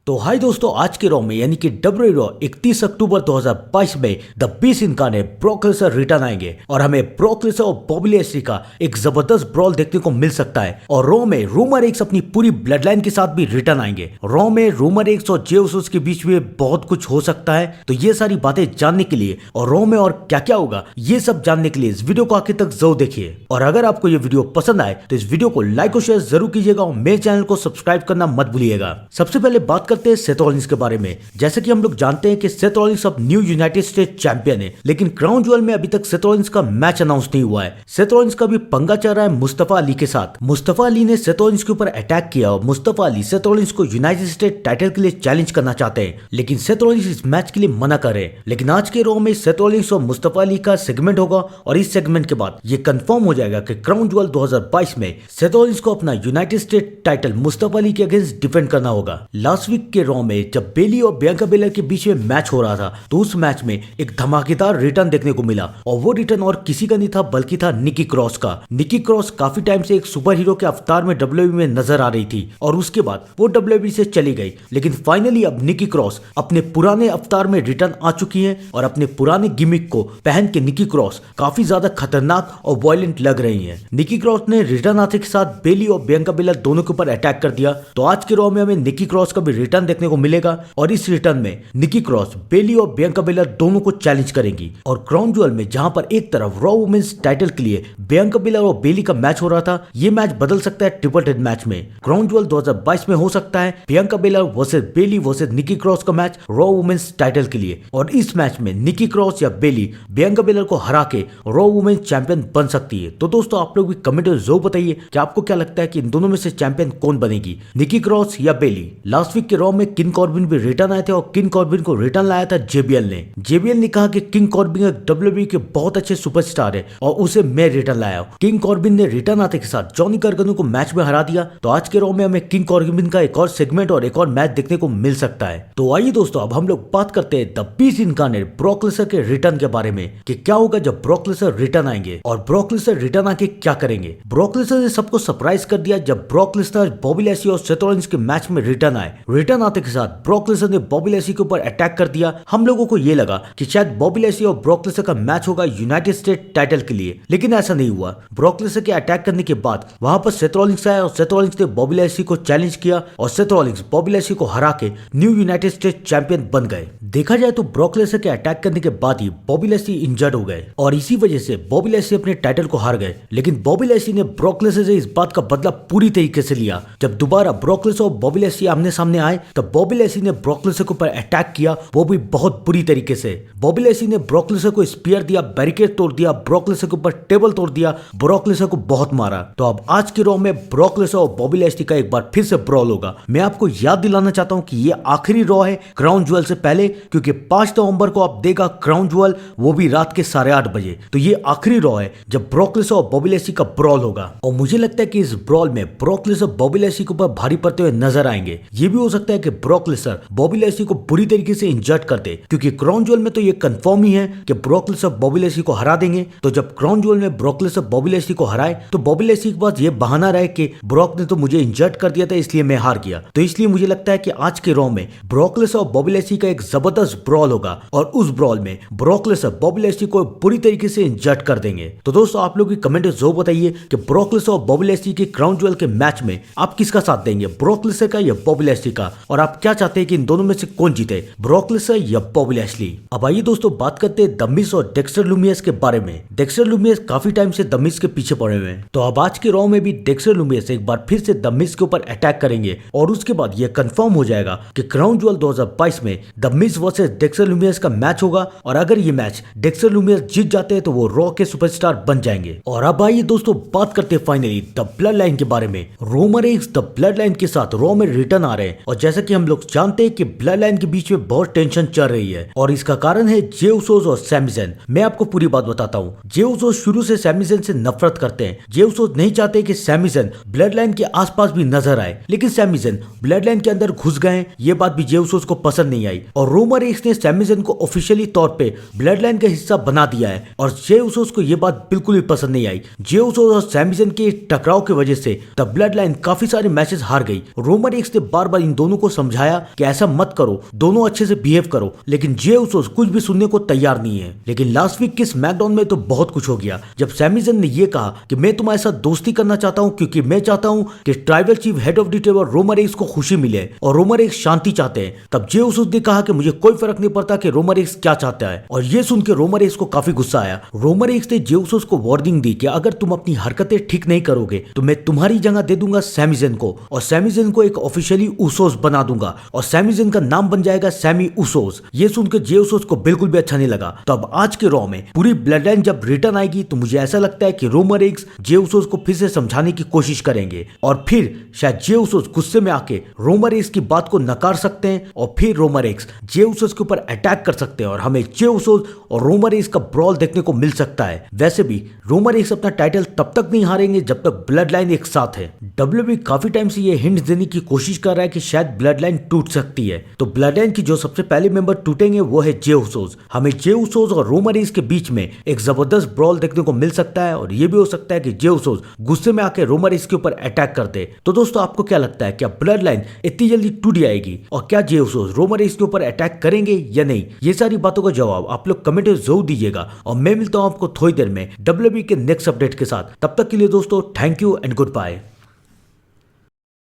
तो हाय दोस्तों, आज के रॉ में यानी कि डब्ल्यू रॉ 31 अक्टूबर 2022 में the beast incarnate Brock Lesnar return आएंगे और हमें ब्रॉक लेसनर और बॉबी लैशली का एक जबरदस्त ब्रॉल देखने को मिल सकता है। और रॉ में रूमर एक्स अपनी पूरी ब्लड लाइन के साथ भी रिटर्न आएंगे। रॉ में रूमर एक्स और जे उसोस के बीच में बहुत कुछ हो सकता है। तो ये सारी बातें जानने के लिए और रॉ में और क्या क्या होगा ये सब जानने के लिए इस वीडियो को आखिर तक जरूर देखिए। और अगर आपको ये वीडियो पसंद आए तो इस वीडियो को लाइक और शेयर जरूर कीजिएगा और मेरे चैनल को सब्सक्राइब करना मत भूलिएगा। सबसे पहले बात करते हैं सेथ रॉलिंस के बारे में। जैसे कि हम लोग जानते हैं कि सेथ रॉलिंस अब न्यू यूनाइटेड स्टेट चैंपियन है, लेकिन क्राउन ज्वेल में अभी तक सेथ रॉलिंस का मैच अनाउंस नहीं हुआ है। सेथ रॉलिंस का भी पंगा चल रहा है मुस्तफा अली के साथ। मुस्तफा अली ने सेथ रॉलिंस के ऊपर अटैक किया और मुस्तफा अली सेथ रॉलिंस को यूनाइटेड स्टेट टाइटल के लिए चैलेंज करना चाहते हैं, लेकिन सेथ रॉलिंस इस मैच के लिए मना कर रहे हैं। लेकिन आज के रॉ में सेथ रॉलिंस और मुस्तफा अली का सेगमेंट होगा और इस सेगमेंट के बाद ये कंफर्म हो जाएगा कि क्राउन ज्वेल 2022 में सेथ रॉलिंस को अपना United state title Mustafa Ali के अगेंस्ट डिफेंड करना होगा। लास्ट वीक के रॉ में जब बेली और बियांका बेलर के बीच में मैच हो रहा था तो उस मैच में एक धमाकेदार रिटर्न देखने को मिला और वो रिटर्न और किसी का नहीं था बल्कि था निकी क्रॉस का। निकी क्रॉस काफी टाइम से एक सुपर हीरो के अवतार में डब्ल्यूडब्ल्यूई में नजर आ रही थी और उसके बाद वो डब्ल्यूडब्ल्यूई से चली गई, लेकिन फाइनली अब निकी क्रॉस अपने पुराने अवतार में रिटर्न आ चुकी है और अपने पुराने गिमिक को पहन के निकी क्रॉस काफी ज्यादा खतरनाक और वायलेंट लग रही है। निकी क्रॉस ने रिटर्न आते के साथ बेली और बियांका बेलर दोनों के ऊपर अटैक कर दिया। तो आज के रॉ में हमें निकी क्रॉस का भी रिटर्न देखने को मिलेगा और इस रिटर्न में निकी क्रॉस बेली और बियांका बेलर दोनों को चैलेंज करेंगी। और क्राउन ज्वेल में जहां पर एक तरफ रॉ वुमेन्स टाइटल के लिए बियांका बेलर और बेली का मैच हो रहा था, ये मैच बदल सकता है ट्रिपल थ्रेट मैच में। क्राउन ज्वेल 2022 में हो सकता है बियांका बेलर वर्सेस बेली वर्सेस निकी क्रॉस का मैच रॉ वुमेन्स टाइटल के लिए। और इस मैच में निकी क्रॉस या बेली बियांका बेलर को हरा के रॉ वुमेन्स चैंपियन बन सकती है। तो दोस्तों आप लोग भी कमेंट में जरूर बताइए कि आपको क्या लगता है कि इन दोनों में से चैंपियन कौन बनेगी, निकी क्रॉस या बेली। लास्ट वीक के रॉ में किंग कॉर्बिन भी रिटर्न आए थे और किंग कॉर्बिन को रिटर्न लाया था जेबीएल ने। जेबीएल ने कहा कि किंग कॉर्बिन एक डब्ल्यूडब्ल्यूई के बहुत अच्छे सुपरस्टार है और उसे मैं रिटर्न लाया हूं। किंग कॉर्बिन ने रिटर्न आते के साथ जॉनी गार्गनो को मैच में हरा दिया। तो आज के रॉ में हमें किंग कॉर्बिन का एक और सेगमेंट और एक और मैच देखने को मिल सकता है। तो आइए दोस्तों अब हम लोग बात करते हैं the beast incarnate Brock Lesnar के रिटर्न के बारे में कि क्या होगा जब ब्रॉक लेसनर रिटर्न आएंगे और ब्रॉक लेसनर रिटर्न आके क्या करेंगे। ब्रॉक लेसनर ने सबको सरप्राइज कर दिया जब ब्रॉक लेसनर बॉबी लैशली और सेथ रॉलिंस के मैच में रिटर्न आए। रिटर्न आते के साथ ब्रॉक लेसनर ने बॉबी लैशली के ऊपर अटैक कर दिया। हम लोगों को ये लगा कि शायद बॉबी लैशली और ब्रॉक लेसनर का मैच होगा यूनाइटेड स्टेट टाइटल के लिए, लेकिन ऐसा नहीं हुआ। ब्रॉक लेसनर के अटैक करने के बाद वहां पर सेथ रॉलिंस आया और सेथ रॉलिंस ने बॉबी लैशली को चैलेंज किया और सेथ रॉलिंस बॉबी लैशली को हरा के न्यू यूनाइटेड स्टेट चैंपियन बन गए। देखा जाए तो ब्रॉक लेसनर के अटैक करने के बाद ही बॉबी लैशली इंजर्ड हो गए और इसी वजह से बॉबी लैशली अपने टाइटल को हार गए। लेकिन बॉबी लैशली ने ब्रॉक लेसनर से इस बात का बदला पूरी तरीके से लिया। जब दोबारा ब्रॉक लेसनर और बॉबी लैशली आमने सामने आए तब बॉबी लैशली ने ब्रॉक लेसनर के ऊपर अटैक किया, वो भी बहुत बुरी तरीके से। बॉबी लैशली ने ब्रॉक लेसनर को स्पीयर दिया, बैरिकेड तोड़ दिया, ब्रॉक लेसनर के ऊपर टेबल तोड़ दिया, ब्रॉक लेसनर को बहुत मारा। तो अब आज के रॉ में ब्रॉक लेसनर और बॉबी लैशली का एक बार फिर से ब्रॉल होगा। मैं आपको याद दिलाना चाहता हूं कि ये आखिरी रॉ है क्राउन ज्वेल से पहले, क्योंकि 5 नवंबर को आप देगा क्राउन ज्वेल, वो भी रात के 8:30 बजे। तो ये आखिरी रॉ है जब ब्रॉक लेसनर और बॉबी लैशली का ब्रॉल होगा और मुझे लगता है कि इस ब्रॉल में ब्रॉक लेसनर बॉबी लैशली के ऊपर भारी पड़ते हुए नजर आएंगे। ये भी हो सकता है कि ब्रॉक लेसनर बॉबी लैशली को बुरी तरीके से इंजर्ड कर दे, क्योंकि क्राउन ज्वेल में तो ये कंफर्म ही है कि ब्रॉक लेसनर बॉबी लैशली को हरा देंगे। तो जब क्राउन ज्वेल में ब्रॉक लेसनर बॉबी लैशली को हराए तो बॉबी लैशली के पास ये बहाना रहे कि ब्रॉक ने तो मुझे इंजर्ड कर दिया था इसलिए मैं हार गया। तो इसलिए मुझे लगता है कि आज के रॉ में ब्रॉक लेसनर और बॉबी लैशली का एक जबरदस्त ब्रॉल होगा और उस ब्रॉल में ब्रॉक लेसनर बॉबी लैशली को बुरी तरीके से इंजर्ड कर देंगे। तो दोस्तों आप लोग कमेंट में जरूर बताइए कि ब्रॉक लेसनर और बॉबी लैशली के क्राउन ज्वेल के मैच में आप किसका साथ देंगे, ब्रॉक लेसनर का या बॉबी लैशली का, और आप क्या चाहते हैं कि इन दोनों में से कौन जीते, ब्रॉक लेसनर या बॉबी लैशली। अब आइए दोस्तों बात करते हैं द मिज और डेक्स्टर लुमियर्स के बारे में। डेक्स्टर लुमियर्स काफी टाइम से द मिज के पीछे पड़े हुए हैं, तो अब आज के रॉ में भी डेक्स्टर लुमियर्स एक बार फिर से द मिज के ऊपर अटैक करेंगे और उसके बाद यह कंफर्म हो जाएगा कि क्राउन ज्वेल 2022 में द मिज वर्सेस डेक्स्टर लुमियर्स का मैच होगा और अगर ये मैच डेक्स्टर लुमियर्स जीत जाते हैं तो वो रॉ के सुपरस्टार बन जाएंगे। और अब आइए दोस्तों बात करते हैं फाइनली द ब्लड लाइन के बारे में। Roman Reigns the blood line के साथ रॉ में रिटर्न आ रहे हैं और जैसा कि हम लोग जानते हैं कि ब्लड लाइन के बीच में बहुत टेंशन चल रही है और इसका कारण है जे उसोस और सैमी ज़ैन। मैं आपको पूरी बात बताता हूँ। जे उसोस शुरू से सैमी ज़ैन से नफरत करते हैं। जे उसोस नहीं चाहते कि सैमी ज़ैन ब्लड लाइन के आसपास भी नजर आए, लेकिन सैमी ज़ैन ब्लड लाइन के अंदर घुस गए। ये बात भी जे उसोस को पसंद नहीं आई और रोमन रेंस ने सैमी ज़ैन को ऑफिशियली तौर पे ब्लड लाइन का हिस्सा बना दिया है और जे उसोस को ये बात बिल्कुल भी पसंद नहीं आई। जे उसोस और सैमी ज़ैन के टकराव की वजह से द ब्लड लाइन काफी सारे मैचेस हार गई। रोमन रेंस ने बार बार इन दोनों को समझाया कि ऐसा मत करो, दोनों अच्छे से बिहेव करो, लेकिन जे उसोस कुछ भी सुनने को तैयार नहीं है। लेकिन लास्ट वीक के स्मैकडाउन में तो बहुत कुछ हो गया जब सैमी ज़ैन ने ये कहा कि मैं तुम्हारे साथ दोस्ती करना चाहता हूं क्योंकि मैं चाहता हूं कि tribal chief head of the table Roman Reigns को खुशी मिले और रोमन रेइन्स शांति चाहते हैं। तब जे उसोस ने कहा कि मुझे कोई फर्क नहीं पड़ता कि रोमन रेइन्स क्या चाहता है, और ये सुन के रोमन रेइन्स को काफी गुस्सा आया। रोमन रेइन्स ने जे उसोस को वार्निंग दी कि अगर तुम अपनी हरकतें ठीक नहीं करोगे तो मैं तुम्हारी जगह दे दूंगा सैमी ज़ैन को, और सैमी ज़ैन को एक ऑफिशियली उसोस बना दूंगा और सैमी ज़ैन का नाम बन जाएगा सैमी उसोस। ये सुनकर जे उसोस को बिल्कुल भी अच्छा नहीं लगा। तो अब आज के रॉ में पूरी ब्लड लाइन जब रिटर्न आएगी तो मुझे ऐसा लगता है कि रोमन रेइन्स जे उसोस को फिर से समझाने की कोशिश करेंगे और फिर शायद जे उसोस गुस्से में आके रोमन रेइन्स की बात को नकार सकते हैं और फिर रोमन रेइन्स जे उसोस के ऊपर अटैक कर सकते हैं और हमें जे उसोस और रोमन रेइन्स का ब्रॉल देखने को मिल सकता है। वैसे भी रोमन रेइन्स अपना टाइटल तब तक नहीं हारेंगे जब तक ब्लड लाइन एक साथ है। डब्ल्यूडब्ल्यूई काफी टाइम से ये हिंट देने की कोशिश कर रहा है कि शायद ब्लड लाइन टूट सकती है। तो ब्लड लाइन की जो सबसे पहले मेंबर टूटेंगे वो है जे उसोस। हमें जे उसोस और रोमन रेइन्स के बीच में एक जबरदस्त ब्रॉल देखने को मिल सकता है और ये भी हो सकता है कि जे उसोस गुस्से में आके रोमन रेइन्स के ऊपर अटैक कर दे। तो दोस्तों आपको क्या लगता है, क्या ब्लड लाइन इतनी जल्दी टूट जाएगी और क्या जे उसोस रोमन रेइन्स के ऊपर अटैक करेंगे या नहीं? ये सारी बातों का जवाब आप लोग कमेंट में जरूर दीजिएगा और मैं मिलता हूं आपको थोड़ी देर में डब्ल्यूडब्ल्यूई के नेक्स्ट अपडेट के साथ। तब तक के लिए दोस्तों thank you and good bye.